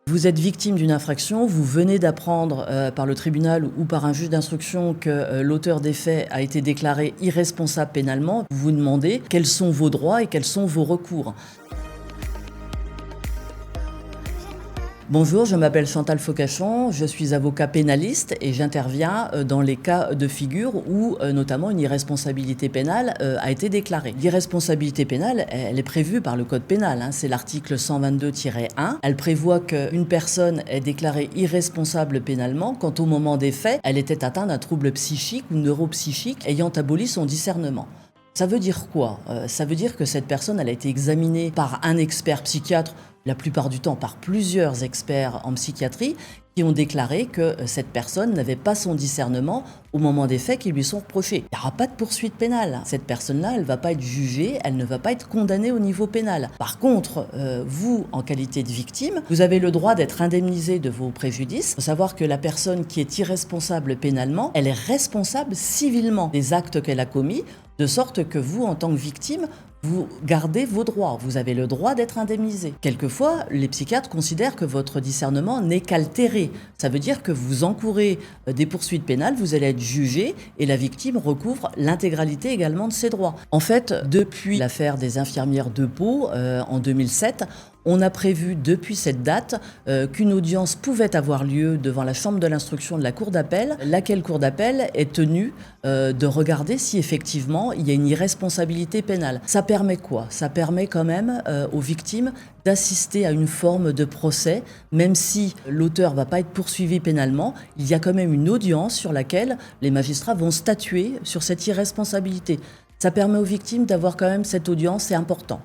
Vous êtes victime d'une infraction, vous venez d'apprendre par le tribunal ou par un juge d'instruction que l'auteur des faits a été déclaré irresponsable pénalement. Vous vous demandez quels sont vos droits et quels sont vos recours. Bonjour, je m'appelle Chantal Faucachon, je suis avocat pénaliste et j'interviens dans les cas de figure où notamment une irresponsabilité pénale a été déclarée. L'irresponsabilité pénale, elle est prévue par le code pénal, c'est l'article 122-1. Elle prévoit qu'une personne est déclarée irresponsable pénalement quand au moment des faits, elle était atteinte d'un trouble psychique ou neuropsychique ayant aboli son discernement. Ça veut dire quoi ? Ça veut dire que cette personne, elle a été examinée par un expert psychiatre, la plupart du temps par plusieurs experts en psychiatrie, qui ont déclaré que cette personne n'avait pas son discernement au moment des faits qui lui sont reprochés. Il n'y aura pas de poursuite pénale. Cette personne-là, elle ne va pas être jugée, elle ne va pas être condamnée au niveau pénal. Par contre, vous, en qualité de victime, vous avez le droit d'être indemnisé de vos préjudices. Il faut savoir que la personne qui est irresponsable pénalement, elle est responsable civilement des actes qu'elle a commis, de sorte que vous, en tant que victime, vous gardez vos droits, vous avez le droit d'être indemnisé. Quelquefois, les psychiatres considèrent que votre discernement n'est qu'altéré. Ça veut dire que vous encourez des poursuites pénales, vous allez être jugé et la victime recouvre l'intégralité également de ses droits. En fait, depuis l'affaire des infirmières de Pau en 2007, on a prévu depuis cette date qu'une audience pouvait avoir lieu devant la chambre de l'instruction de la cour d'appel, laquelle cour d'appel est tenue de regarder si effectivement il y a une irresponsabilité pénale. Ça permet quoi ? Ça permet quand même aux victimes d'assister à une forme de procès, même si l'auteur ne va pas être poursuivi pénalement, il y a quand même une audience sur laquelle les magistrats vont statuer sur cette irresponsabilité. Ça permet aux victimes d'avoir quand même cette audience, c'est important.